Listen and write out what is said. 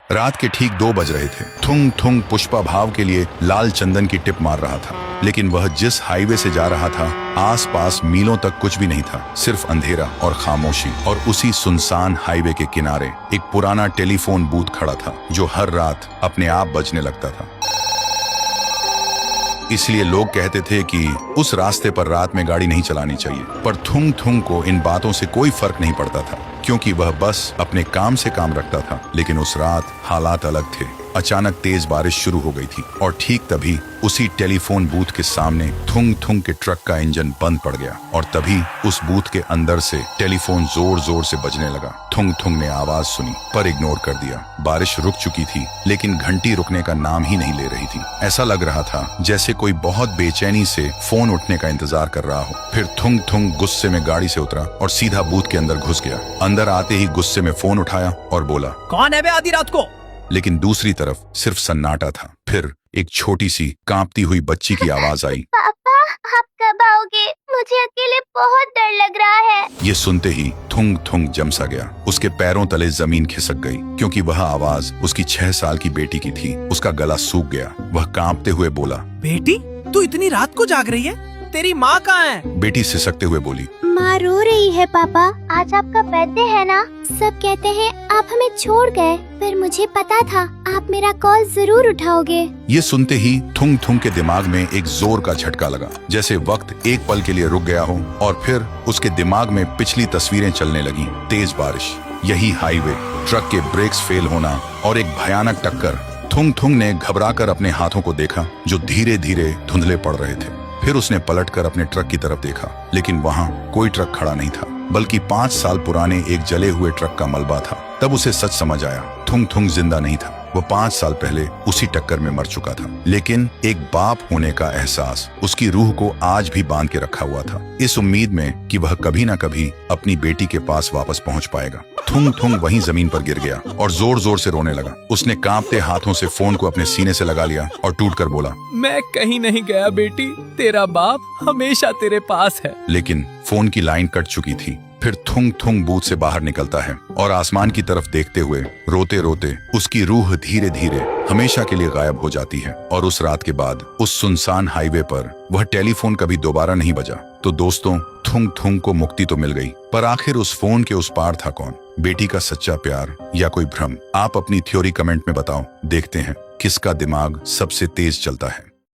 रात के ठीक 2 बज रहे थे। थुंग थुंग पुष्पा भाव के लिए लाल चंदन की टिप मार रहा था, लेकिन वह जिस हाईवे से जा रहा था आसपास मीलों तक कुछ भी नहीं था, सिर्फ अंधेरा और खामोशी। और उसी सुनसान हाईवे के किनारे एक पुराना टेलीफोन बूथ खड़ा था जो हर रात अपने आप बजने लगता था। इसलिए लोग कहते थे कि उस रास्ते पर रात में गाड़ी नहीं चलानी चाहिए। पर थुंग थुंग को इन बातों से कोई फर्क नहीं पड़ता था, क्योंकि वह बस अपने काम से काम रखता था। लेकिन उस रात हालात अलग थे। अचानक तेज बारिश शुरू हो गई थी और ठीक तभी उसी टेलीफोन बूथ के सामने थुंग थुंग के ट्रक का इंजन बंद पड़ गया और तभी उस बूथ के अंदर से टेलीफोन जोर जोर से बजने लगा। थुंग थुंग ने आवाज सुनी पर इग्नोर कर दिया। बारिश रुक चुकी थी, लेकिन घंटी रुकने का नाम ही नहीं ले रही थी। ऐसा लग रहा था जैसे कोई बहुत बेचैनी से फोन उठने का इंतजार कर रहा हो। फिर थुंग थुंग गुस्से में गाड़ी से उतरा और सीधा बूथ के अंदर घुस गया। अंदर आते ही गुस्से में फोन उठाया और बोला, कौन है बे आधी रात को? लेकिन दूसरी तरफ सिर्फ सन्नाटा था। फिर एक छोटी सी कांपती हुई बच्ची की आवाज आई, पापा आप कब आओगे? मुझे अकेले बहुत डर लग रहा है। ये सुनते ही थुंग थुंग जम सा गया। उसके पैरों तले जमीन खिसक गई, क्योंकि वह आवाज उसकी 6 साल की बेटी की थी। उसका गला सूख गया। वह कांपते हुए बोला, बेटी तू इतनी रात को जाग रही है? तेरी माँ कहाँ है? बेटी सिसकते हुए बोली, माँ रो रही है पापा। आज आपका बर्थडे है ना? सब कहते हैं आप हमें छोड़ गए, पर मुझे पता था आप मेरा कॉल जरूर उठाओगे। ये सुनते ही थुंग थुंग के दिमाग में एक जोर का झटका लगा, जैसे वक्त एक पल के लिए रुक गया हो। और फिर उसके दिमाग में पिछली तस्वीरें चलने लगी। तेज बारिश, यही हाईवे, ट्रक के ब्रेक्स फेल होना और एक भयानक टक्कर। थुंग थुंग ने घबराकर अपने हाथों को देखा जो धीरे धीरे धुंधले पड़ रहे थे। फिर उसने पलटकर अपने ट्रक की तरफ देखा, लेकिन वहां कोई ट्रक खड़ा नहीं था, बल्कि 5 साल पुराने एक जले हुए ट्रक का मलबा था। तब उसे सच समझ आया, थुंग थुंग जिंदा नहीं था। वो 5 साल पहले उसी टक्कर में मर चुका था। लेकिन एक बाप होने का एहसास उसकी रूह को आज भी बांध के रखा हुआ था, इस उम्मीद में कि वह कभी ना कभी अपनी बेटी के पास वापस पहुंच पाएगा। थुंग थुंग वहीं जमीन पर गिर गया और जोर जोर से रोने लगा। उसने कांपते हाथों से फोन को अपने सीने से लगा लिया और टूटकर बोला, मैं कहीं नहीं गया बेटी, तेरा बाप हमेशा तेरे पास है। लेकिन फोन की लाइन कट चुकी थी। फिर थुंग थुंग बूथ से बाहर निकलता है और आसमान की तरफ देखते हुए रोते रोते उसकी रूह धीरे धीरे हमेशा के लिए गायब हो जाती है। और उस रात के बाद उस सुनसान हाईवे पर वह टेलीफोन कभी दोबारा नहीं बजा। तो दोस्तों, थुंग थुंग को मुक्ति तो मिल गई, पर आखिर उस फोन के उस पार था कौन? बेटी का सच्चा प्यार या कोई भ्रम? आप अपनी थ्योरी कमेंट में बताओ। देखते हैं किसका दिमाग सबसे तेज चलता है।